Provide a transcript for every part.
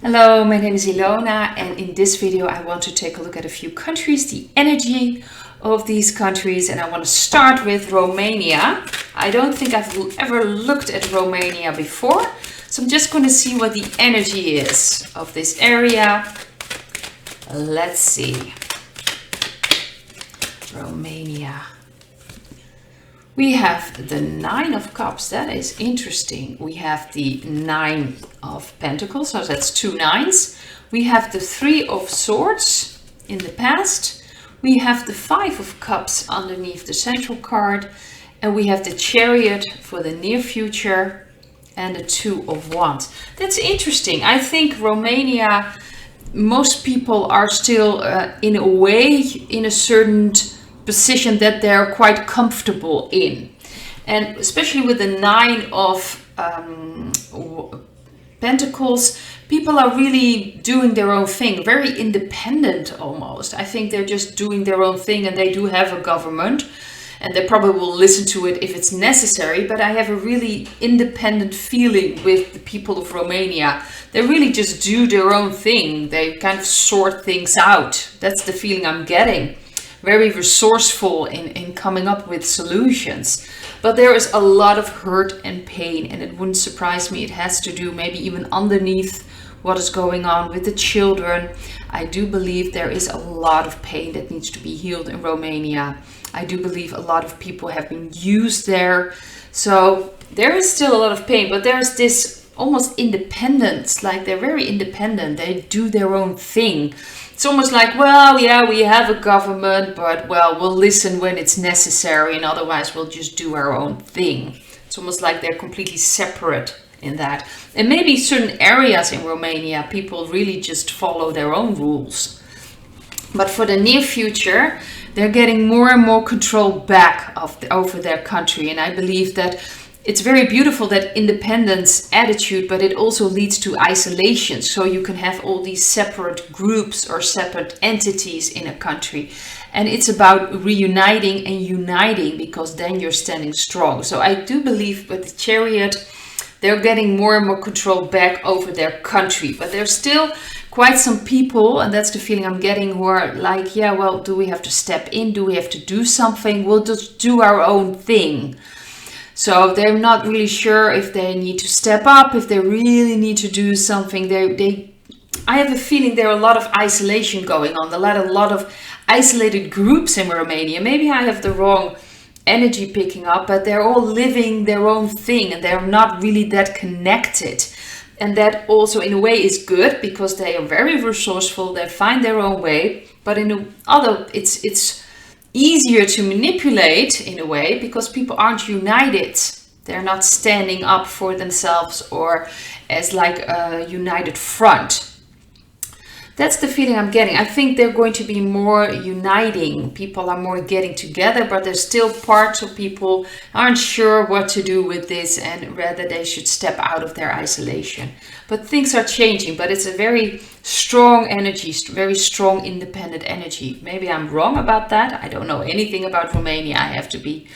Hello, my name is Ilona, and in this video I want to take a look at a few countries, the energy of these countries, and I want to start with Romania. I don't think I've ever looked at Romania before, so I'm just going to see what the energy is of this area. Let's see. Romania. We have the Nine of Cups. That is interesting. We have the Nine of Pentacles, so that's two nines. We have the Three of Swords in the past. We have the Five of Cups underneath the central card. And we have the Chariot for the near future and the Two of Wands. That's interesting. I think Romania, most people are still in a way in a certain position that they're quite comfortable in, and especially with the Nine of Pentacles, people are really doing their own thing, very independent almost. I think they're just doing their own thing, and they do have a government and they probably will listen to it if it's necessary, but I have a really independent feeling with the people of Romania. They really just do their own thing. They kind of sort things out. That's the feeling I'm getting. Very resourceful in coming up with solutions. But there is a lot of hurt and pain, and it wouldn't surprise me. It has to do maybe even underneath what is going on with the children. I do believe there is a lot of pain that needs to be healed in Romania. I do believe a lot of people have been used there. So there is still a lot of pain, but there's this almost independence, like they're very independent. They do their own thing. It's almost like, well, yeah, we have a government, but well, we'll listen when it's necessary, and otherwise we'll just do our own thing. It's almost like they're completely separate in that. And maybe certain areas in Romania, people really just follow their own rules. But for the near future, they're getting more and more control back over their country. And I believe that it's very beautiful, that independence attitude, but it also leads to isolation. So you can have all these separate groups or separate entities in a country. And it's about reuniting and uniting, because then you're standing strong. So I do believe with the Chariot, they're getting more and more control back over their country. But there's still quite some people, and that's the feeling I'm getting, who are like, yeah, well, do we have to step in? Do we have to do something? We'll just do our own thing. So they're not really sure if they need to step up, if they really need to do something. I have a feeling there are a lot of isolation going on, a lot of isolated groups in Romania. Maybe I have the wrong energy picking up, but they're all living their own thing and they're not really that connected. And that also in a way is good, because they are very resourceful, they find their own way. But it's easier to manipulate in a way, because people aren't united. They're not standing up for themselves or as like a united front. That's the feeling I'm getting. I think they're going to be more uniting. People are more getting together, but there's still parts of people aren't sure what to do with this, and rather they should step out of their isolation. But things are changing, but it's a very strong energy, very strong independent energy. Maybe I'm wrong about that. I don't know anything about Romania. I have to be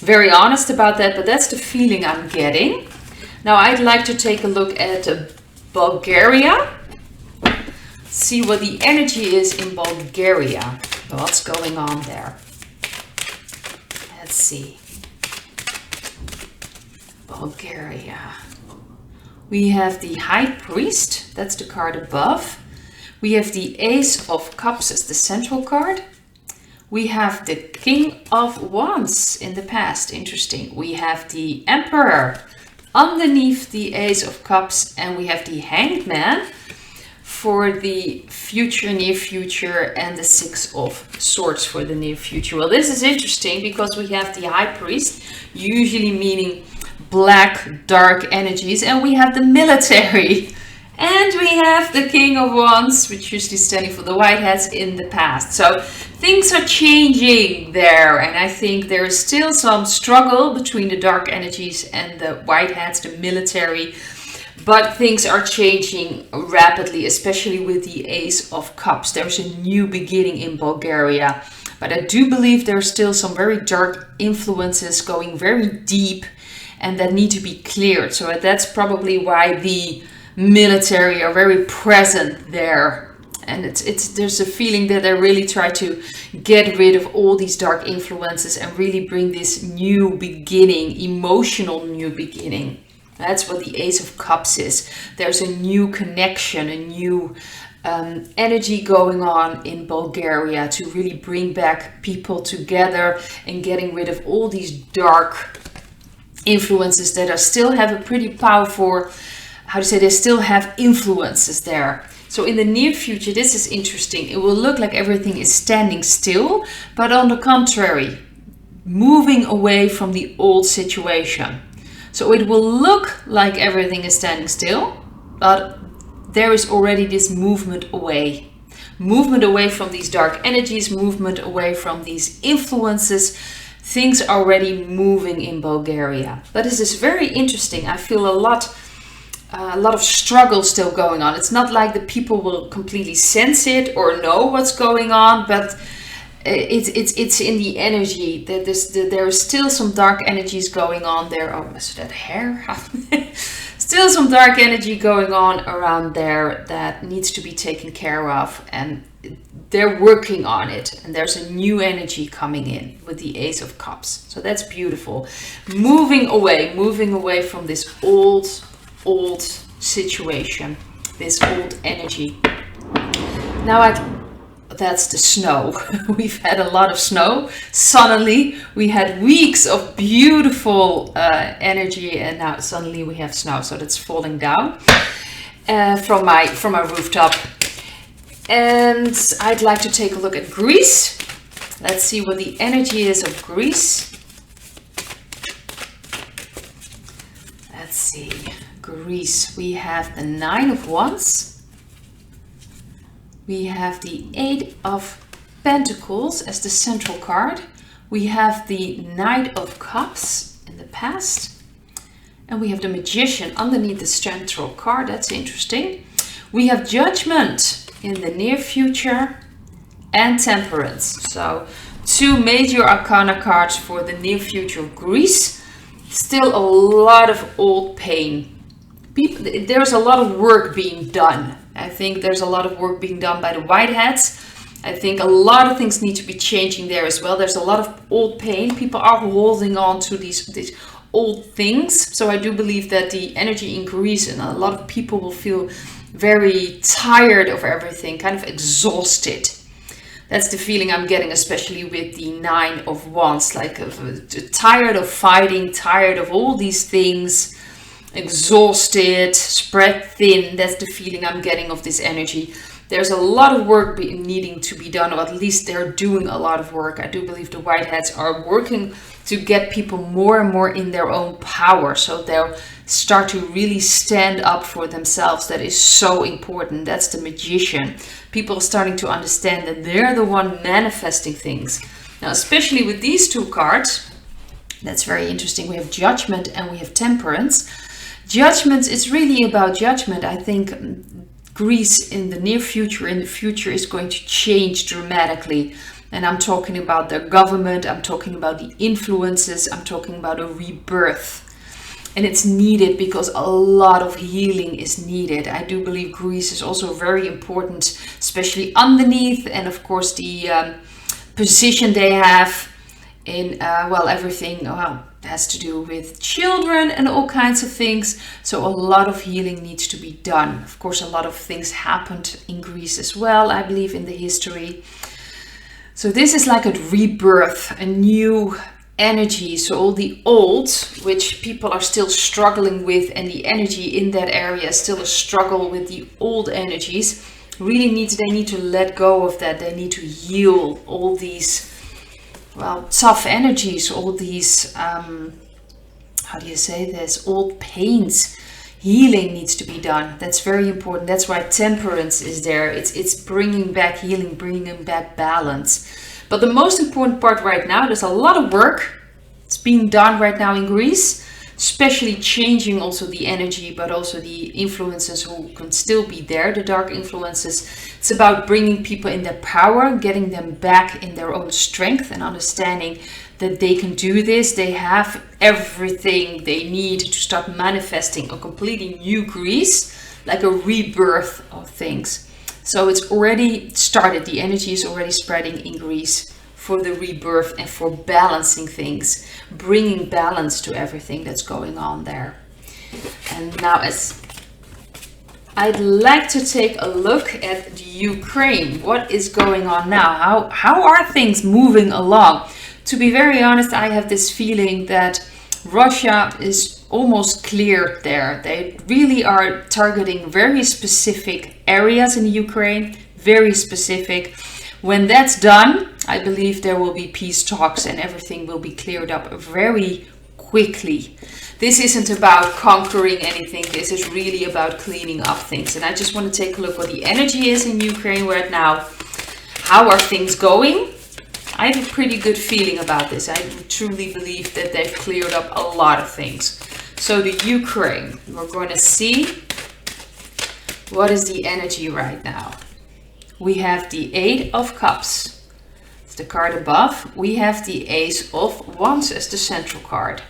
very honest about that, but that's the feeling I'm getting. Now I'd like to take a look at Bulgaria. See what the energy is in Bulgaria. What's going on there? Let's see. Bulgaria. We have the High Priest. That's the card above. We have the Ace of Cups as the central card. We have the King of Wands in the past. Interesting. We have the Emperor underneath the Ace of Cups. And we have the Hanged Man for the future, near future, and the Six of Swords for the near future. Well, this is interesting because we have the High Priest, usually meaning black, dark energies, and we have the military. And we have the King of Wands, which usually standing for the white hats in the past. So things are changing there, and I think there is still some struggle between the dark energies and the white hats, the military. But things are changing rapidly, especially with the Ace of Cups. There's a new beginning in Bulgaria. But I do believe there are still some very dark influences going very deep and that need to be cleared. So that's probably why the military are very present there. And there's a feeling that they really try to get rid of all these dark influences and really bring this new beginning, emotional new beginning. That's what the Ace of Cups is. There's a new connection, a new energy going on in Bulgaria to really bring back people together and getting rid of all these dark influences that are still have a pretty powerful, they still have influences there. So in the near future, this is interesting. It will look like everything is standing still, but on the contrary, moving away from the old situation. So it will look like everything is standing still, but there is already this movement away. Movement away from these dark energies, movement away from these influences. Things are already moving in Bulgaria. But this is very interesting. I feel a lot of struggle still going on. It's not like the people will completely sense it or know what's going on, but it's in the energy that there is still some dark energies going on there. Oh, is that hair? Still some dark energy going on around there that needs to be taken care of, and they're working on it, and there's a new energy coming in with the Ace of Cups. So that's beautiful. Moving away from this old situation, this old energy. Now that's the snow. We've had a lot of snow. Suddenly we had weeks of beautiful energy, and now suddenly we have snow. So that's falling down from my rooftop. And I'd like to take a look at Greece. Let's see what the energy is of Greece. Let's see. Greece. We have the 9 of Wands. We have the 8 of Pentacles as the central card. We have the Knight of Cups in the past. And we have the Magician underneath the central card. That's interesting. We have Judgment in the near future and Temperance. So 2 major arcana cards for the near future of Greece. Still a lot of old pain. There's a lot of work being done. I think there's a lot of work being done by the Whiteheads. I think a lot of things need to be changing there as well. There's a lot of old pain. People are holding on to these old things. So I do believe that the energy in Greece, and a lot of people will feel very tired of everything, kind of exhausted. That's the feeling I'm getting, especially with the 9 of Wands, like tired of fighting, tired of all these things, exhausted, spread thin. That's the feeling I'm getting of this energy. There's a lot of work needing to be done, or at least they're doing a lot of work. I do believe the Whiteheads are working to get people more and more in their own power, so they'll start to really stand up for themselves. That is so important. That's the Magician. People are starting to understand that they're the one manifesting things. Now, especially with these 2 cards, that's very interesting. We have Judgment and we have Temperance. Judgment, it's really about judgment. I think Greece in the near future, is going to change dramatically. And I'm talking about their government, I'm talking about the influences, I'm talking about a rebirth. And it's needed because a lot of healing is needed. I do believe Greece is also very important, especially underneath, and of course the position they have in, everything has to do with children and all kinds of things. So a lot of healing needs to be done. Of course, a lot of things happened in Greece as well, I believe, in the history. So this is like a rebirth, a new energy. So all the old, which people are still struggling with, and the energy in that area is still a struggle with the old energies, they need to let go of that. They need to heal all these tough energies, all these old pains. Healing needs to be done. That's very important. That's why Temperance is there. It's bringing back healing, bringing back balance. But the most important part right now, there's a lot of work. It's being done right now in Greece, especially changing also the energy, but also the influences who can still be there, the dark influences. It's about bringing people in their power, getting them back in their own strength, and understanding that they can do this. They have everything they need to start manifesting a completely new Greece, like a rebirth of things. So it's already started. The energy is already spreading in Greece for the rebirth and for balancing things, bringing balance to everything that's going on there. And now I'd like to take a look at the Ukraine. What is going on now? How are things moving along? To be very honest, I have this feeling that Russia is almost cleared there. They really are targeting very specific areas in Ukraine, very specific. When that's done, I believe there will be peace talks and everything will be cleared up very quickly. This isn't about conquering anything. This is really about cleaning up things. And I just want to take a look what the energy is in Ukraine right now. How are things going? I have a pretty good feeling about this. I truly believe that they've cleared up a lot of things. So the Ukraine, we're going to see what is the energy right now. We have the 8 of Cups. It's the card above. We have the Ace of Wands as the central card.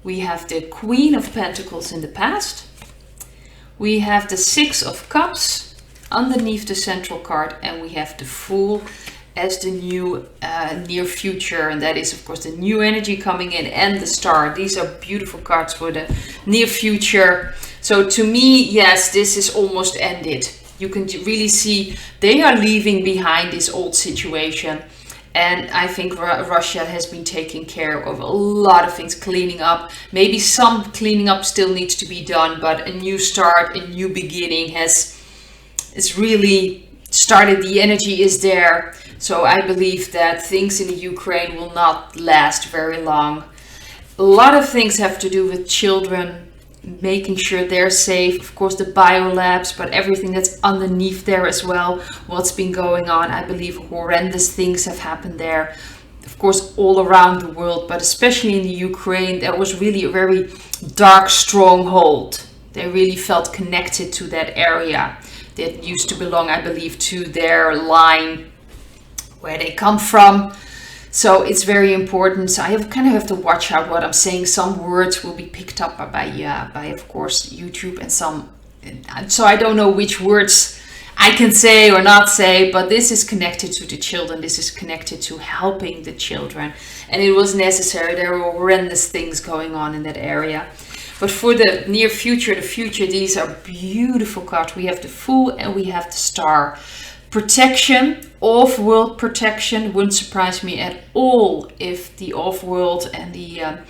We have the Queen of Pentacles in the past. We have the 6 of Cups underneath the central card. And we have the Fool as the new near future. And that is, of course, the new energy coming in and the Star. These are beautiful cards for the near future. So to me, yes, this is almost ended. You can really see they are leaving behind this old situation. And I think Russia has been taking care of a lot of things, cleaning up. Maybe some cleaning up still needs to be done, but a new start, a new beginning has really started. The energy is there. So I believe that things in the Ukraine will not last very long. A lot of things have to do with children, making sure they're safe, of course the biolabs, but everything that's underneath there as well, what's been going on. I believe horrendous things have happened there, of course all around the world, but especially in the Ukraine, there was really a very dark stronghold. They really felt connected to that area that used to belong, I believe, to their line where they come from. So it's very important. So I kind of have to watch out what I'm saying. Some words will be picked up by of course YouTube, and some. So I don't know which words I can say or not say. But this is connected to the children. This is connected to helping the children, and it was necessary. There were horrendous things going on in that area. But for the near future, these are beautiful cards. We have the Fool and we have the Star. Protection, off-world protection. Wouldn't surprise me at all if the off-world and the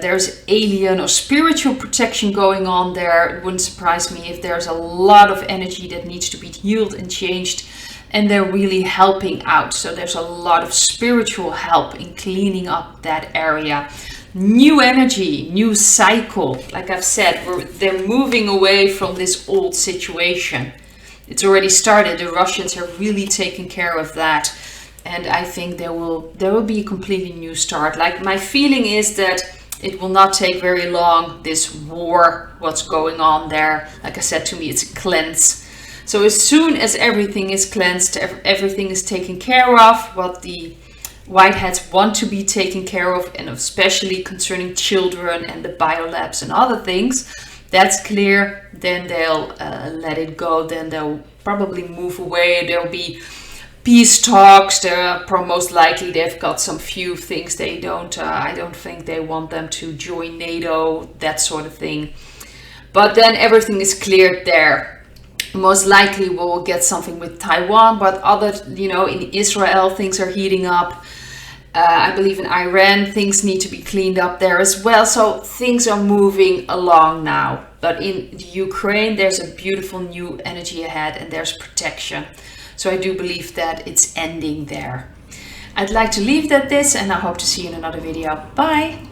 there's alien or spiritual protection going on there. It wouldn't surprise me if there's a lot of energy that needs to be healed and changed, and they're really helping out. So there's a lot of spiritual help in cleaning up that area. New energy, new cycle. Like I've said, they're moving away from this old situation. It's already started. The Russians are really taking care of that, and I think there will be a completely new start. Like, my feeling is that it will not take very long, this war, what's going on there. Like I said, to me, it's a cleanse. So as soon as everything is cleansed, everything is taken care of, what the Whiteheads want to be taken care of, and especially concerning children and the biolabs and other things, that's clear, then they'll let it go. Then they'll probably move away. There'll be peace talks. Most likely they've got some few things they don't. I don't think they want them to join NATO, that sort of thing. But then everything is cleared there. Most likely we'll get something with Taiwan, but in Israel things are heating up. I believe in Iran, things need to be cleaned up there as well. So things are moving along now. But in Ukraine, there's a beautiful new energy ahead, and there's protection. So I do believe that it's ending there. I'd like to leave it at this, and I hope to see you in another video. Bye!